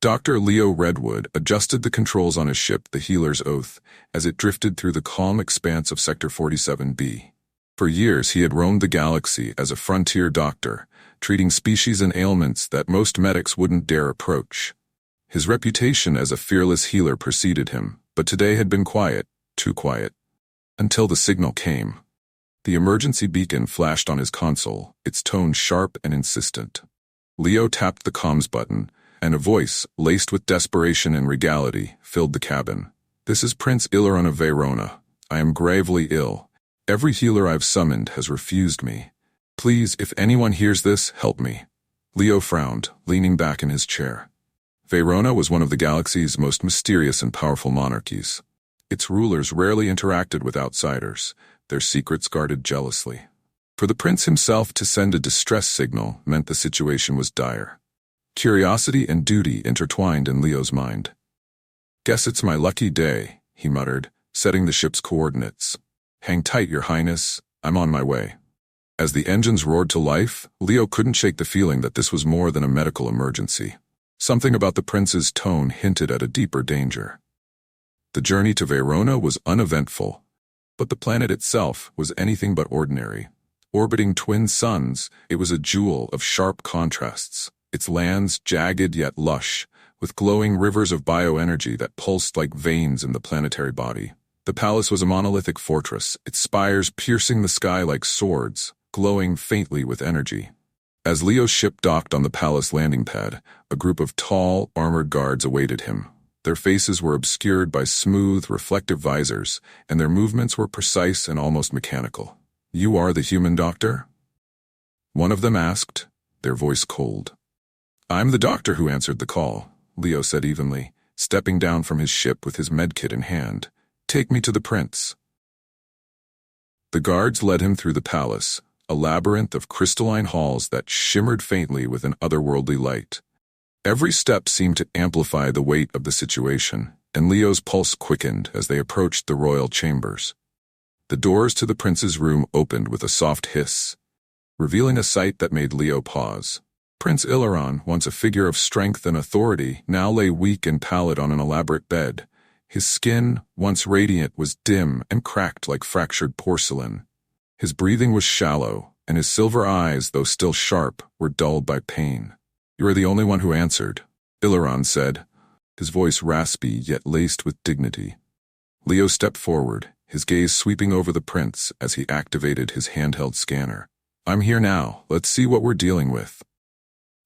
Dr. Leo Redwood adjusted the controls on his ship, the Healer's Oath, as it drifted through the calm expanse of Sector 47B. For years he had roamed the galaxy as a frontier doctor, treating species and ailments that most medics wouldn't dare approach. His reputation as a fearless healer preceded him, but today had been quiet, too quiet. Until the signal came. The emergency beacon flashed on his console, its tone sharp and insistent. Leo tapped the comms button, and a voice, laced with desperation and regality, filled the cabin. "This is Prince Ileron of Veona. I am gravely ill. Every healer I've summoned has refused me. Please, if anyone hears this, help me." Leo frowned, leaning back in his chair. Veona was one of the galaxy's most mysterious and powerful monarchies. Its rulers rarely interacted with outsiders, their secrets guarded jealously. For the prince himself to send a distress signal meant the situation was dire. Curiosity and duty intertwined in Leo's mind. "Guess it's my lucky day," he muttered, setting the ship's coordinates. "Hang tight, Your Highness, I'm on my way." As the engines roared to life, Leo couldn't shake the feeling that this was more than a medical emergency. Something about the prince's tone hinted at a deeper danger. The journey to Veona was uneventful, but the planet itself was anything but ordinary. Orbiting twin suns, it was a jewel of sharp contrasts. Its lands jagged yet lush, with glowing rivers of bioenergy that pulsed like veins in the planetary body. The palace was a monolithic fortress, its spires piercing the sky like swords, glowing faintly with energy. As Leo's ship docked on the palace landing pad, a group of tall, armored guards awaited him. Their faces were obscured by smooth, reflective visors, and their movements were precise and almost mechanical. "You are the human doctor?" one of them asked, their voice cold. "I'm the doctor who answered the call," Leo said evenly, stepping down from his ship with his medkit in hand. "Take me to the prince." The guards led him through the palace, a labyrinth of crystalline halls that shimmered faintly with an otherworldly light. Every step seemed to amplify the weight of the situation, and Leo's pulse quickened as they approached the royal chambers. The doors to the prince's room opened with a soft hiss, revealing a sight that made Leo pause. Prince Ileron, once a figure of strength and authority, now lay weak and pallid on an elaborate bed. His skin, once radiant, was dim and cracked like fractured porcelain. His breathing was shallow, and his silver eyes, though still sharp, were dulled by pain. "You are the only one who answered," Ileron said, his voice raspy yet laced with dignity. Leo stepped forward, his gaze sweeping over the prince as he activated his handheld scanner. "I'm here now, let's see what we're dealing with."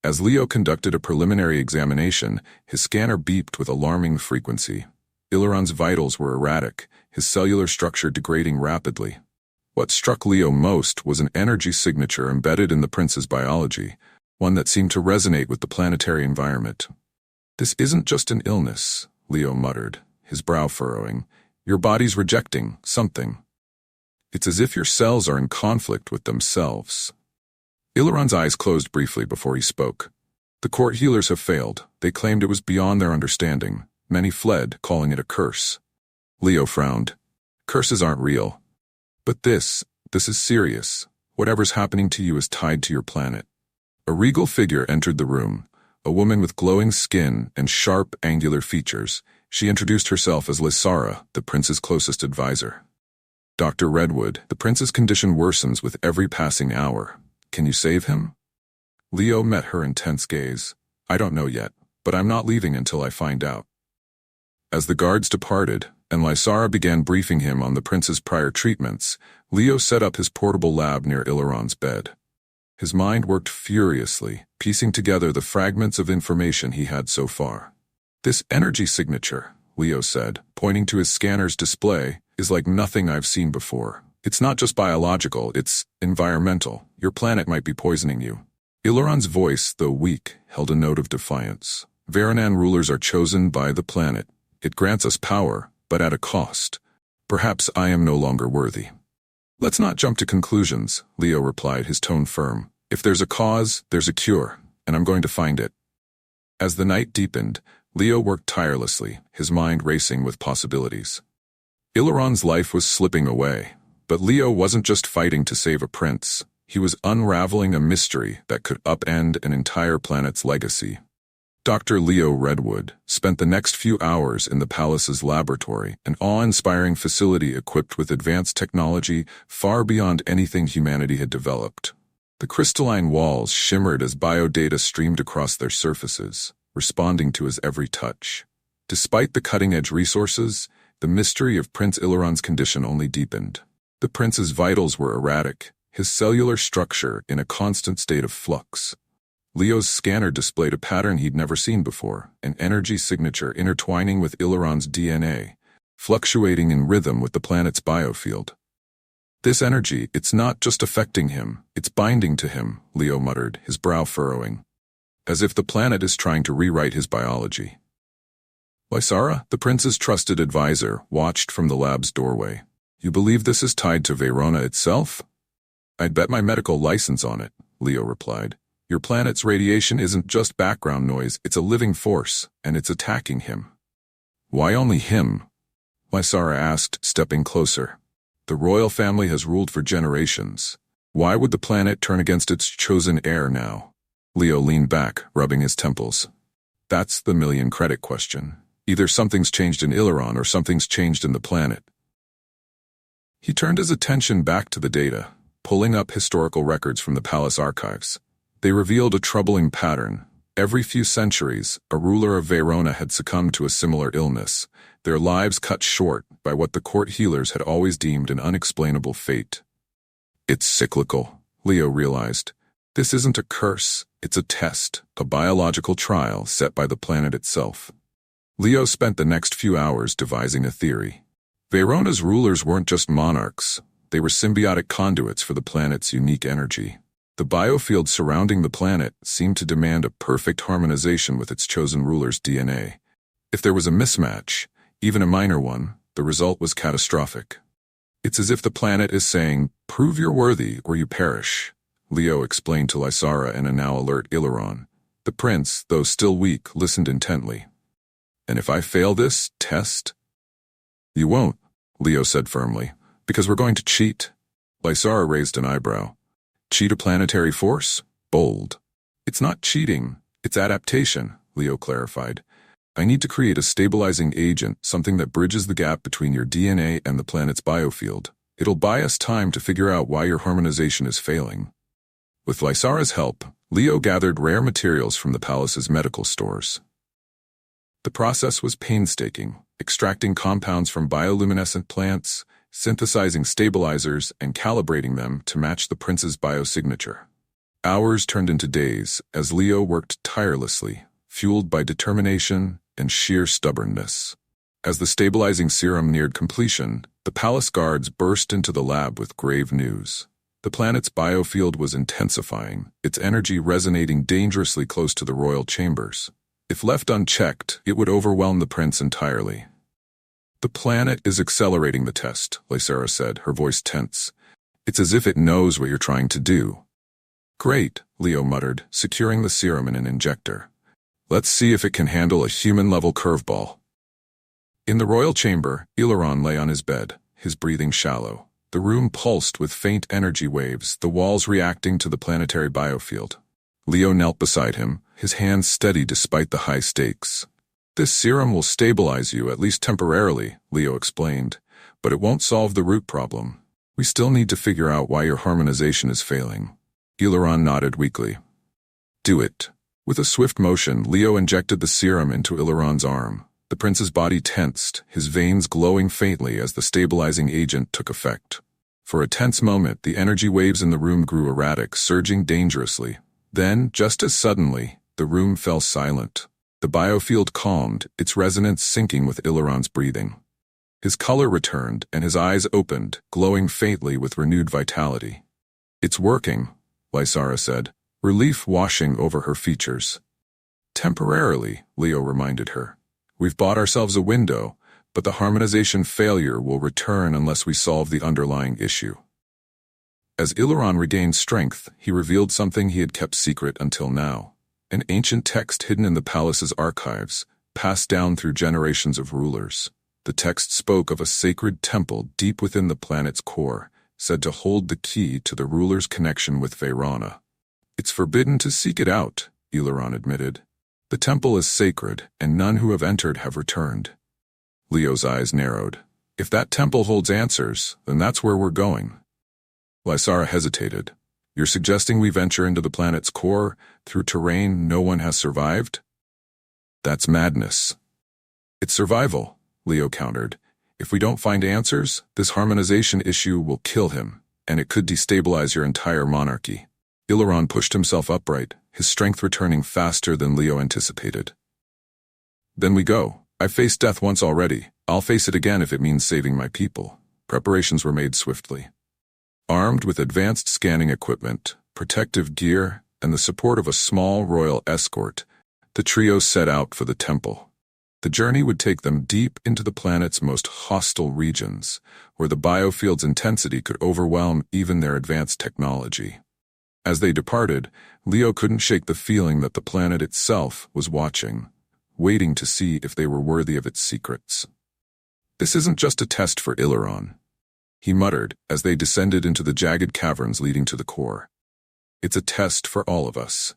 As Leo conducted a preliminary examination, his scanner beeped with alarming frequency. Ileron's vitals were erratic, his cellular structure degrading rapidly. What struck Leo most was an energy signature embedded in the prince's biology, one that seemed to resonate with the planetary environment. "This isn't just an illness," Leo muttered, his brow furrowing. "Your body's rejecting something. It's as if your cells are in conflict with themselves." Ileron's eyes closed briefly before he spoke. "The court healers have failed. They claimed it was beyond their understanding. Many fled, calling it a curse." Leo frowned. "Curses aren't real. But this is serious. Whatever's happening to you is tied to your planet." A regal figure entered the room, a woman with glowing skin and sharp, angular features. She introduced herself as Lysara, the prince's closest advisor. "Dr. Redwood, the prince's condition worsens with every passing hour. Can you save him?" Leo met her intense gaze. "I don't know yet, but I'm not leaving until I find out." As the guards departed, and Lysara began briefing him on the prince's prior treatments, Leo set up his portable lab near Ileron's bed. His mind worked furiously, piecing together the fragments of information he had so far. "This energy signature," Leo said, pointing to his scanner's display, "is like nothing I've seen before. It's not just biological, it's environmental. Your planet might be poisoning you." Ileron's voice, though weak, held a note of defiance. "Veonan rulers are chosen by the planet. It grants us power, but at a cost. Perhaps I am no longer worthy." "Let's not jump to conclusions," Leo replied, his tone firm. "If there's a cause, there's a cure, and I'm going to find it." As the night deepened, Leo worked tirelessly, his mind racing with possibilities. Ileron's life was slipping away, but Leo wasn't just fighting to save a prince. He was unraveling a mystery that could upend an entire planet's legacy. Dr. Leo Redwood spent the next few hours in the palace's laboratory, an awe-inspiring facility equipped with advanced technology far beyond anything humanity had developed. The crystalline walls shimmered as biodata streamed across their surfaces, responding to his every touch. Despite the cutting-edge resources, the mystery of Prince Ileron's condition only deepened. The prince's vitals were erratic, his cellular structure in a constant state of flux. Leo's scanner displayed a pattern he'd never seen before, an energy signature intertwining with Ileron's DNA, fluctuating in rhythm with the planet's biofield. This energy, it's not just affecting him, it's binding to him, Leo muttered, his brow furrowing. As if the planet is trying to rewrite his biology. Lysara, the prince's trusted advisor, watched from the lab's doorway. You believe this is tied to Veona itself? I'd bet my medical license on it, Leo replied. Your planet's radiation isn't just background noise, it's a living force, and it's attacking him. Why only him? Lysara asked, stepping closer. The royal family has ruled for generations. Why would the planet turn against its chosen heir now? Leo leaned back, rubbing his temples. That's the million-credit question. Either something's changed in Ileron or something's changed in the planet. He turned his attention back to the data, pulling up historical records from the palace archives. They revealed a troubling pattern. Every few centuries, a ruler of Veona had succumbed to a similar illness, their lives cut short by what the court healers had always deemed an unexplainable fate. It's cyclical, Leo realized. This isn't a curse, it's a test, a biological trial set by the planet itself. Leo spent the next few hours devising a theory. Veona's rulers weren't just monarchs, they were symbiotic conduits for the planet's unique energy. The biofield surrounding the planet seemed to demand a perfect harmonization with its chosen ruler's DNA. If there was a mismatch, even a minor one, the result was catastrophic. It's as if the planet is saying, prove you're worthy or you perish, Leo explained to Lysara and a now alert Ileron. The prince, though still weak, listened intently. And if I fail this test? You won't, Leo said firmly, because we're going to cheat. Lysara raised an eyebrow. Cheat a planetary force? Bold. It's not cheating, it's adaptation, Leo clarified. I need to create a stabilizing agent, something that bridges the gap between your DNA and the planet's biofield. It'll buy us time to figure out why your harmonization is failing. With Lysara's help, Leo gathered rare materials from the palace's medical stores. The process was painstaking, extracting compounds from bioluminescent plants, synthesizing stabilizers, and calibrating them to match the prince's biosignature. Hours turned into days as Leo worked tirelessly, fueled by determination and sheer stubbornness. As the stabilizing serum neared completion, the palace guards burst into the lab with grave news. The planet's biofield was intensifying, its energy resonating dangerously close to the royal chambers. If left unchecked, it would overwhelm the prince entirely. The planet is accelerating the test, Lysara said, her voice tense. It's as if it knows what you're trying to do. Great, Leo muttered, securing the serum in an injector. Let's see if it can handle a human-level curveball. In the royal chamber, Ileron lay on his bed, his breathing shallow. The room pulsed with faint energy waves, the walls reacting to the planetary biofield. Leo knelt beside him, his hands steady despite the high stakes. This serum will stabilize you, at least temporarily, Leo explained, but it won't solve the root problem. We still need to figure out why your harmonization is failing. Ileron nodded weakly. Do it. With a swift motion, Leo injected the serum into Ileron's arm. The prince's body tensed, his veins glowing faintly as the stabilizing agent took effect. For a tense moment, the energy waves in the room grew erratic, surging dangerously. Then, just as suddenly, the room fell silent. The biofield calmed, its resonance syncing with Ileron's breathing. His color returned, and his eyes opened, glowing faintly with renewed vitality. It's working, Lysara said, relief washing over her features. Temporarily, Leo reminded her. We've bought ourselves a window, but the harmonization failure will return unless we solve the underlying issue. As Ileron regained strength, he revealed something he had kept secret until now. An ancient text hidden in the palace's archives, passed down through generations of rulers. The text spoke of a sacred temple deep within the planet's core, said to hold the key to the ruler's connection with Veona. It's forbidden to seek it out, Ileron admitted. The temple is sacred, and none who have entered have returned. Leo's eyes narrowed. If that temple holds answers, then that's where we're going. Lysara hesitated. You're suggesting we venture into the planet's core, through terrain no one has survived? That's madness. It's survival, Leo countered. If we don't find answers, this harmonization issue will kill him, and it could destabilize your entire monarchy. Iluron pushed himself upright, his strength returning faster than Leo anticipated. Then we go. I've faced death once already. I'll face it again if it means saving my people. Preparations were made swiftly. Armed with advanced scanning equipment, protective gear, and the support of a small royal escort, the trio set out for the temple. The journey would take them deep into the planet's most hostile regions, where the biofield's intensity could overwhelm even their advanced technology. As they departed, Leo couldn't shake the feeling that the planet itself was watching, waiting to see if they were worthy of its secrets. This isn't just a test for Iluron, he muttered as they descended into the jagged caverns leading to the core. It's a test for all of us.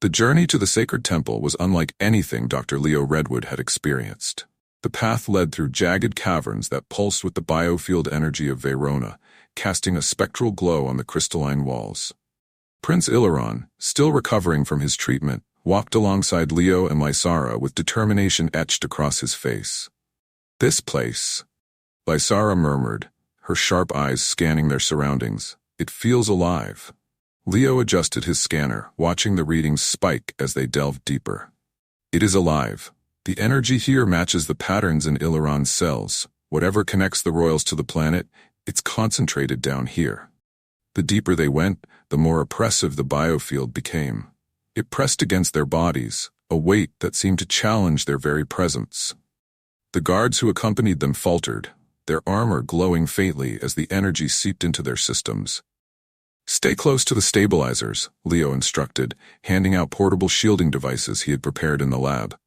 The journey to the sacred temple was unlike anything Dr. Leo Redwood had experienced. The path led through jagged caverns that pulsed with the biofield energy of Veona, casting a spectral glow on the crystalline walls. Prince Iluron, still recovering from his treatment, walked alongside Leo and Lysara with determination etched across his face. This place, Lysara murmured, her sharp eyes scanning their surroundings. It feels alive. Leo adjusted his scanner, watching the readings spike as they delved deeper. It is alive. The energy here matches the patterns in Iluron's cells. Whatever connects the royals to the planet, it's concentrated down here. The deeper they went, the more oppressive the biofield became. It pressed against their bodies, a weight that seemed to challenge their very presence. The guards who accompanied them faltered, their armor glowing faintly as the energy seeped into their systems. Stay close to the stabilizers, Leo instructed, handing out portable shielding devices he had prepared in the lab.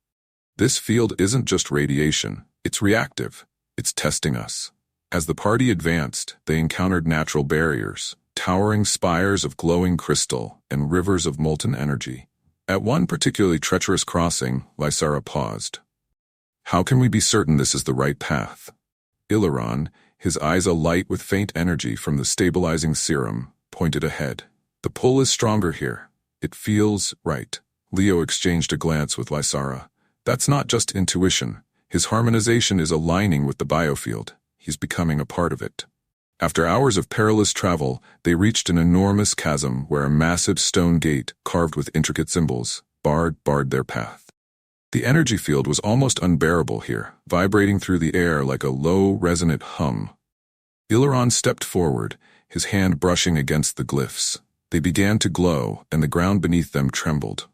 This field isn't just radiation, it's reactive. It's testing us. As the party advanced, they encountered natural barriers, towering spires of glowing crystal and rivers of molten energy. At one particularly treacherous crossing, Lysara paused. How can we be certain this is the right path? Iluron, his eyes alight with faint energy from the stabilizing serum, pointed ahead. The pull is stronger here. It feels right. Leo exchanged a glance with Lysara. That's not just intuition. His harmonization is aligning with the biofield. He's becoming a part of it. After hours of perilous travel, they reached an enormous chasm where a massive stone gate, carved with intricate symbols, barred their path. The energy field was almost unbearable here, vibrating through the air like a low, resonant hum. Iluron stepped forward, his hand brushing against the glyphs. They began to glow, and the ground beneath them trembled.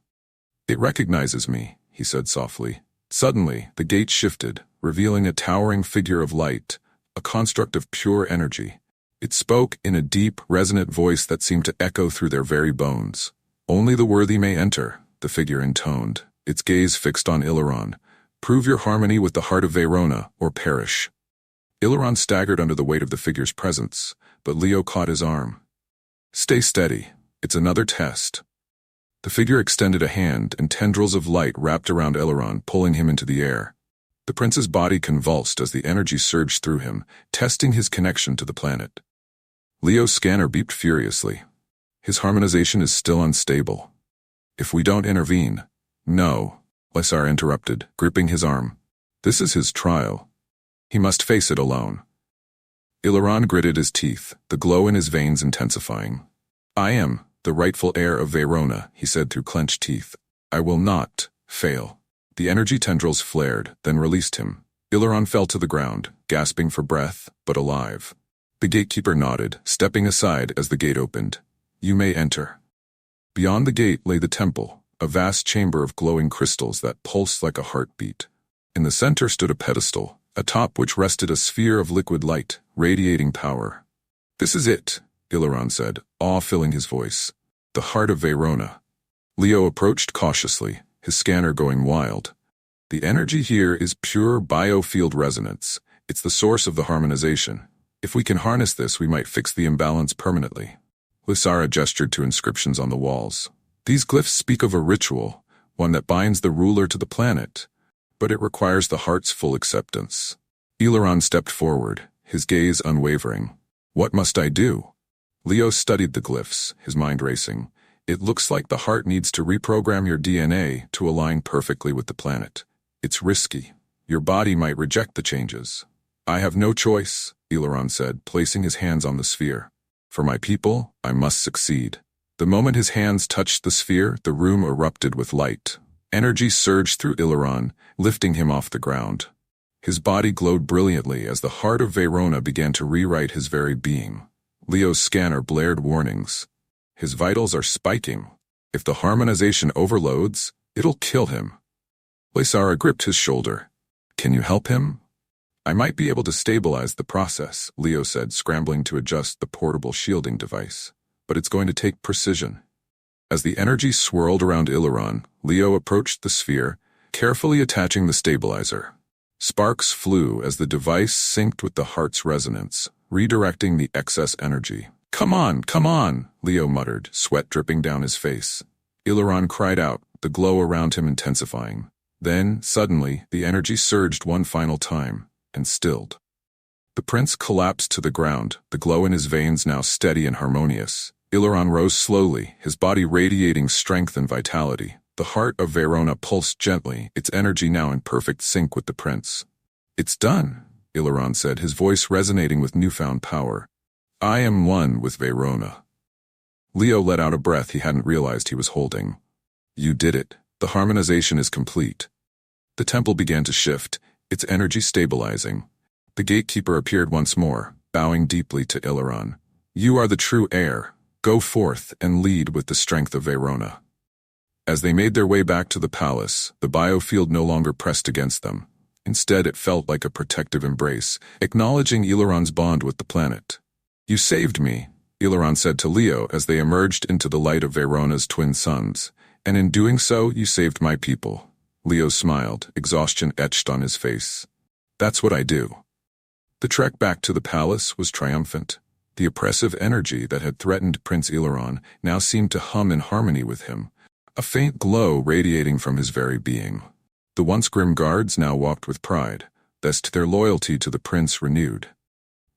It recognizes me, he said softly. Suddenly, the gate shifted, revealing a towering figure of light, a construct of pure energy. It spoke in a deep, resonant voice that seemed to echo through their very bones. Only the worthy may enter, the figure intoned, its gaze fixed on Iluron. Prove your harmony with the heart of Veona, or perish. Iluron staggered under the weight of the figure's presence, but Leo caught his arm. Stay steady. It's another test. The figure extended a hand, and tendrils of light wrapped around Iluron, pulling him into the air. The prince's body convulsed as the energy surged through him, testing his connection to the planet. Leo's scanner beeped furiously. His harmonization is still unstable. If we don't intervene— No, Lysara interrupted, gripping his arm. This is his trial. He must face it alone. Iluron gritted his teeth, the glow in his veins intensifying. I am the rightful heir of Veona, he said through clenched teeth. I will not fail. The energy tendrils flared, then released him. Iluron fell to the ground, gasping for breath, but alive. The gatekeeper nodded, stepping aside as the gate opened. You may enter. Beyond the gate lay the temple, a vast chamber of glowing crystals that pulsed like a heartbeat. In the center stood a pedestal, atop which rested a sphere of liquid light, radiating power. This is it, Iluron said, awe filling his voice. The heart of Veona. Leo approached cautiously, his scanner going wild. The energy here is pure biofield resonance. It's the source of the harmonization. If we can harness this, we might fix the imbalance permanently. Lysara gestured to inscriptions on the walls. These glyphs speak of a ritual, one that binds the ruler to the planet. But it requires the heart's full acceptance. Aileron stepped forward, his gaze unwavering. What must I do? Leo studied the glyphs, his mind racing. It looks like the heart needs to reprogram your DNA to align perfectly with the planet. It's risky. Your body might reject the changes. I have no choice, Aileron said, placing his hands on the sphere. For my people, I must succeed. The moment his hands touched the sphere, the room erupted with light. Energy surged through Aileron, lifting him off the ground. His body glowed brilliantly as the heart of Veona began to rewrite his very being. Leo's scanner blared warnings. His vitals are spiking. If the harmonization overloads, it'll kill him. Lysara gripped his shoulder. Can you help him? I might be able to stabilize the process, Leo said, scrambling to adjust the portable shielding device. But it's going to take precision. As the energy swirled around Aileron, Leo approached the sphere, carefully attaching the stabilizer. Sparks flew as the device synced with the heart's resonance, redirecting the excess energy. Come on, Leo muttered, sweat dripping down his face. Aileron cried out, the glow around him intensifying. Then, suddenly, the energy surged one final time, and stilled. The prince collapsed to the ground, the glow in his veins now steady and harmonious. Aileron rose slowly, his body radiating strength and vitality. The heart of Veona pulsed gently, its energy now in perfect sync with the prince. It's done, Aileron said, his voice resonating with newfound power. I am one with Veona. Leo let out a breath he hadn't realized he was holding. You did it. The harmonization is complete. The temple began to shift, its energy stabilizing. The gatekeeper appeared once more, bowing deeply to Aileron. You are the true heir. Go forth and lead with the strength of Veona. As they made their way back to the palace, the biofield no longer pressed against them. Instead, it felt like a protective embrace, acknowledging Aileron's bond with the planet. You saved me, Aileron said to Leo as they emerged into the light of Veona's twin suns. And in doing so, you saved my people. Leo smiled, exhaustion etched on his face. That's what I do. The trek back to the palace was triumphant. The oppressive energy that had threatened Prince Aileron now seemed to hum in harmony with him, a faint glow radiating from his very being. The once grim guards now walked with pride, lest their loyalty to the prince renewed.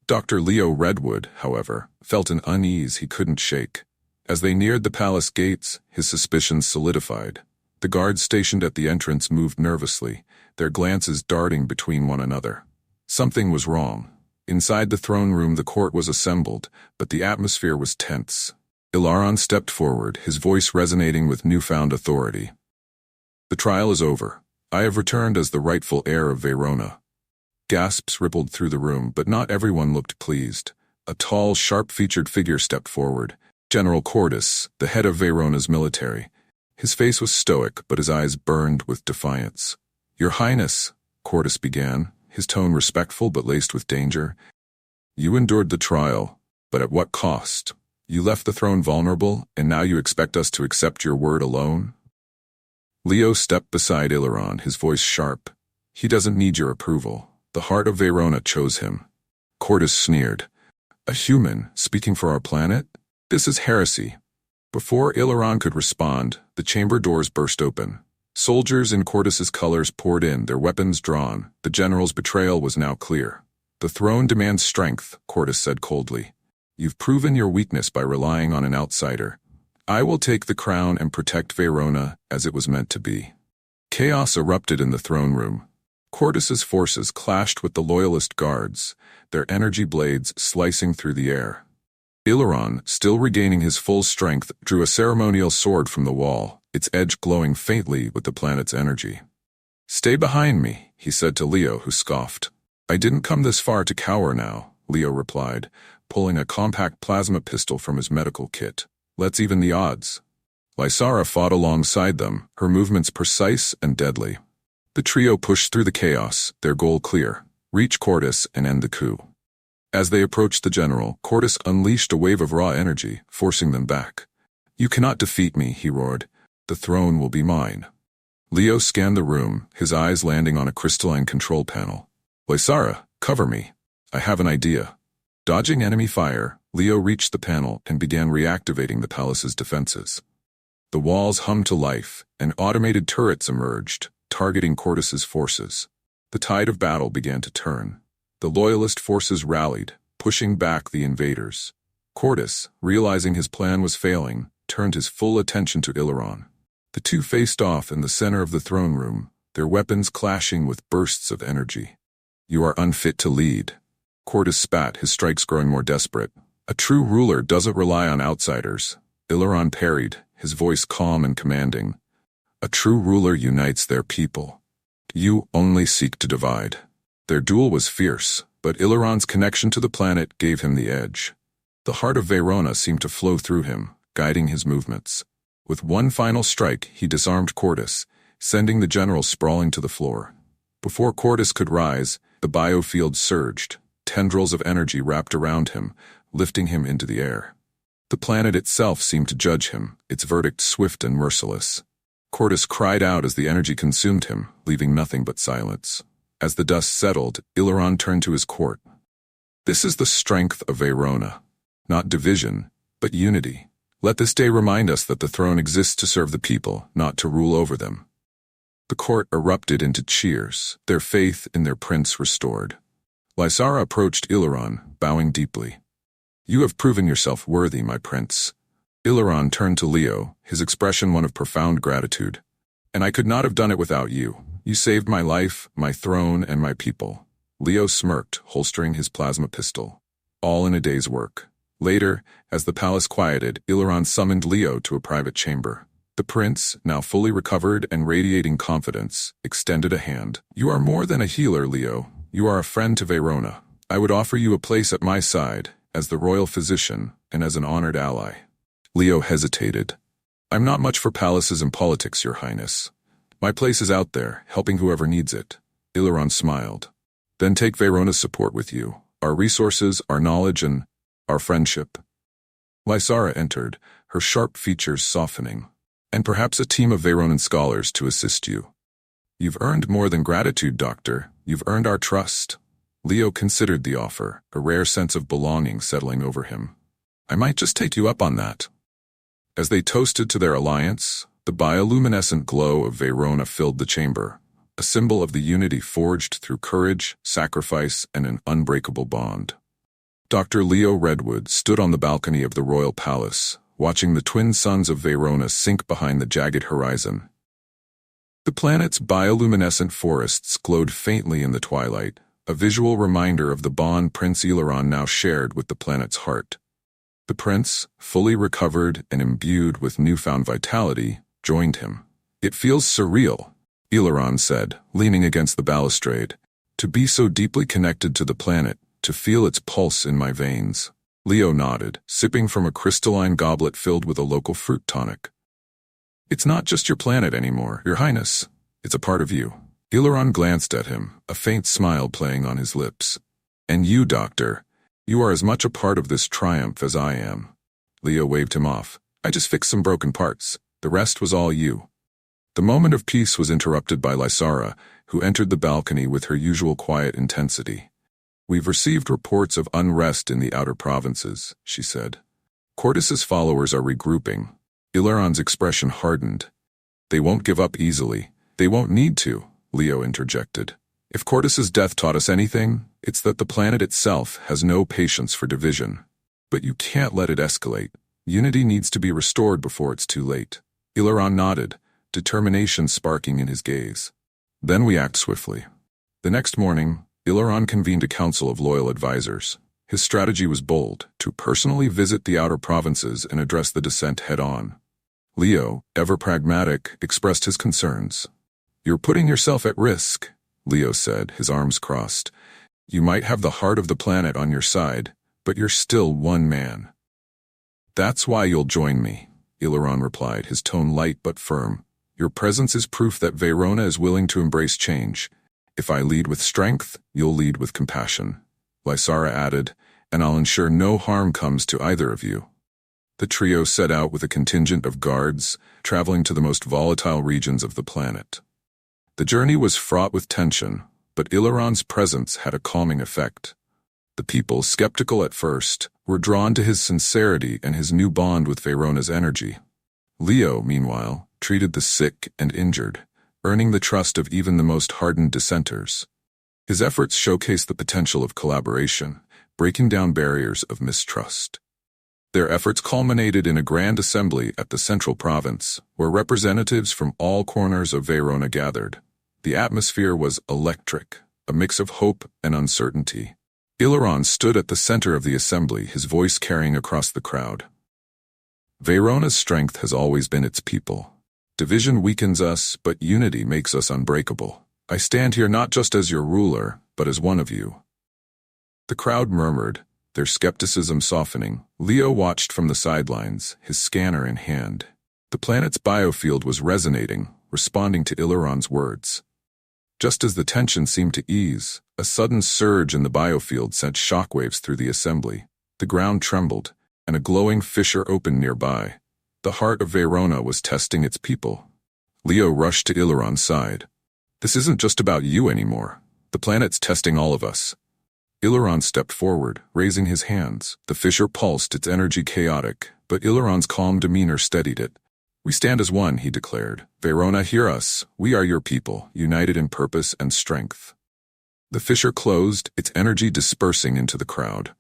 Dr. Leo Redwood, however, felt an unease he couldn't shake. As they neared the palace gates, his suspicions solidified. The guards stationed at the entrance moved nervously, their glances darting between one another. Something was wrong. Inside the throne room the court was assembled, but the atmosphere was tense. Aileron stepped forward, his voice resonating with newfound authority. The trial is over. I have returned as the rightful heir of Veona. Gasps rippled through the room, but not everyone looked pleased. A tall, sharp-featured figure stepped forward. General Cordis, the head of Veona's military. His face was stoic, but his eyes burned with defiance. Your Highness, Cordis began, his tone respectful but laced with danger. You endured the trial, but at what cost? You left the throne vulnerable, and now you expect us to accept your word alone? Leo stepped beside Aileron, his voice sharp. He doesn't need your approval. The heart of Veona chose him. Cordis sneered. A human, speaking for our planet? This is heresy. Before Aileron could respond, the chamber doors burst open. Soldiers in Cordis's colors poured in, their weapons drawn. The general's betrayal was now clear. The throne demands strength, Cordis said coldly. You've proven your weakness by relying on an outsider. I will take the crown and protect Veona as it was meant to be. Chaos erupted in the throne room. Cordis's forces clashed with the loyalist guards, their energy blades slicing through the air. Aileron, still regaining his full strength, drew a ceremonial sword from the wall, its edge glowing faintly with the planet's energy. Stay behind me, he said to Leo, who scoffed. I didn't come this far to cower now, Leo replied, pulling a compact plasma pistol from his medical kit. Let's even the odds. Lysara fought alongside them, her movements precise and deadly. The trio pushed through the chaos, their goal clear: reach Cordis and end the coup. As they approached the general, Cordis unleashed a wave of raw energy, forcing them back. You cannot defeat me, he roared. The throne will be mine. Leo scanned the room, his eyes landing on a crystalline control panel. Lysara, cover me. I have an idea. Dodging enemy fire, Leo reached the panel and began reactivating the palace's defenses. The walls hummed to life, and automated turrets emerged, targeting Cortes's forces. The tide of battle began to turn. The loyalist forces rallied, pushing back the invaders. Cortes, realizing his plan was failing, turned his full attention to Iluron. The two faced off in the center of the throne room, their weapons clashing with bursts of energy. "You are unfit to lead." Cortes spat, his strikes growing more desperate. "A true ruler doesn't rely on outsiders." Iluron parried, his voice calm and commanding. "A true ruler unites their people. You only seek to divide." Their duel was fierce, but Iluron's connection to the planet gave him the edge. The heart of Veona seemed to flow through him, guiding his movements. With one final strike, he disarmed Cortes, sending the general sprawling to the floor. Before Cortes could rise, the biofield surged. Tendrils of energy wrapped around him, lifting him into the air. The planet itself seemed to judge him, its verdict swift and merciless. Cortes cried out as the energy consumed him, leaving nothing but silence. As the dust settled, Iluron turned to his court. "This is the strength of Veona. Not division, but unity. Let this day remind us that the throne exists to serve the people, not to rule over them." The court erupted into cheers, their faith in their prince restored. Lysara approached Iluron, bowing deeply. "You have proven yourself worthy, my prince." Iluron turned to Leo, his expression one of profound gratitude. "And I could not have done it without you. You saved my life, my throne, and my people." Leo smirked, holstering his plasma pistol. All in a day's work. Later, as the palace quieted, Iluron summoned Leo to a private chamber. The prince, now fully recovered and radiating confidence, extended a hand. "You are more than a healer, Leo. You are a friend to Veona. I would offer you a place at my side, as the royal physician and as an honored ally." Leo hesitated. "I'm not much for palaces and politics, Your Highness. My place is out there, helping whoever needs it." Iluron smiled. "Then take Verona's support with you. Our resources, our knowledge, and our friendship." Lysara entered, her sharp features softening. "And perhaps a team of Veronan scholars to assist you." "You've earned more than gratitude, Doctor. You've earned our trust." Leo considered the offer, a rare sense of belonging settling over him. "I might just take you up on that." As they toasted to their alliance, the bioluminescent glow of Veona filled the chamber, a symbol of the unity forged through courage, sacrifice, and an unbreakable bond. Dr. Leo Redwood stood on the balcony of the royal palace, watching the twin suns of Veona sink behind the jagged horizon. The planet's bioluminescent forests glowed faintly in the twilight, a visual reminder of the bond Prince Iluron now shared with the planet's heart. The prince, fully recovered and imbued with newfound vitality, joined him. "It feels surreal," Iluron said, leaning against the balustrade. "To be so deeply connected to the planet, to feel its pulse in my veins." Leo nodded, sipping from a crystalline goblet filled with a local fruit tonic. "It's not just your planet anymore, Your Highness. It's a part of you." Iluron glanced at him, a faint smile playing on his lips. "And you, Doctor, you are as much a part of this triumph as I am." Leo waved him off. "I just fixed some broken parts. The rest was all you." The moment of peace was interrupted by Lysara, who entered the balcony with her usual quiet intensity. "We've received reports of unrest in the outer provinces," she said. "Cortes's followers are regrouping." Iluron's expression hardened. "They won't give up easily. They won't need to," Leo interjected. "If Cortes's death taught us anything, it's that the planet itself has no patience for division. But you can't let it escalate. Unity needs to be restored before it's too late." Iluron nodded, determination sparking in his gaze. "Then we act swiftly." The next morning, Iluron convened a council of loyal advisors. His strategy was bold, to personally visit the outer provinces and address the dissent head-on. Leo, ever pragmatic, expressed his concerns. "You're putting yourself at risk," Leo said, his arms crossed. "You might have the heart of the planet on your side, but you're still one man." "That's why you'll join me," Iluron replied, his tone light but firm. "Your presence is proof that Veona is willing to embrace change. If I lead with strength, you'll lead with compassion." Lysara added, "And I'll ensure no harm comes to either of you." The trio set out with a contingent of guards, traveling to the most volatile regions of the planet. The journey was fraught with tension, but Iluron's presence had a calming effect. The people, skeptical at first, were drawn to his sincerity and his new bond with Verona's energy. Leo, meanwhile, treated the sick and injured, earning the trust of even the most hardened dissenters. His efforts showcased the potential of collaboration, breaking down barriers of mistrust. Their efforts culminated in a grand assembly at the central province, where representatives from all corners of Veona gathered. The atmosphere was electric, a mix of hope and uncertainty. Ileron stood at the center of the assembly, his voice carrying across the crowd. Verona's strength has always been its people. Division weakens us, but unity makes us unbreakable. I stand here not just as your ruler, but as one of you. The crowd murmured, their skepticism softening. Leo watched from the sidelines, his scanner in hand. The planet's biofield was resonating, responding to Ileron's words. Just as the tension seemed to ease, a sudden surge in the biofield sent shockwaves through the assembly. The ground trembled, and a glowing fissure opened nearby. The heart of Veona was testing its people. Leo rushed to Ileron's side. This isn't just about you anymore. The planet's testing all of us. Ileron stepped forward, raising his hands. The fissure pulsed, its energy chaotic, but Ileron's calm demeanor steadied it. We stand as one, he declared. Veona, hear us. We are your people, united in purpose and strength. The fissure closed, its energy dispersing into the crowd.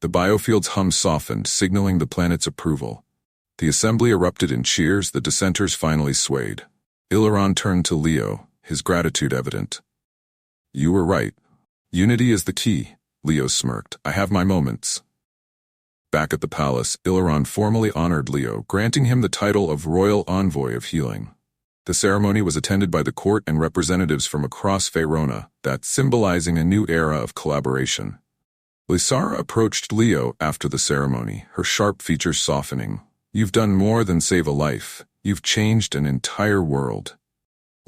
The biofield's hum softened, signaling the planet's approval. The assembly erupted in cheers, the dissenters finally swayed. Ileron turned to Leo, his gratitude evident. You were right. Unity is the key, Leo smirked. I have my moments. Back at the palace, Ileron formally honored Leo, granting him the title of Royal Envoy of Healing. The ceremony was attended by the court and representatives from across Veona, that symbolizing a new era of collaboration. Lysara approached Leo after the ceremony, her sharp features softening. You've done more than save a life. You've changed an entire world.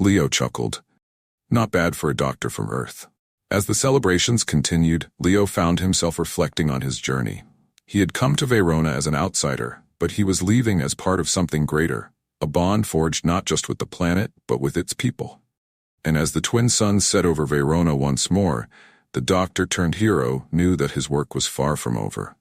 Leo chuckled. Not bad for a doctor from Earth. As the celebrations continued, Leo found himself reflecting on his journey. He had come to Veona as an outsider, but he was leaving as part of something greater, a bond forged not just with the planet, but with its people. And as the twin suns set over Veona once more, the doctor-turned-hero knew that his work was far from over.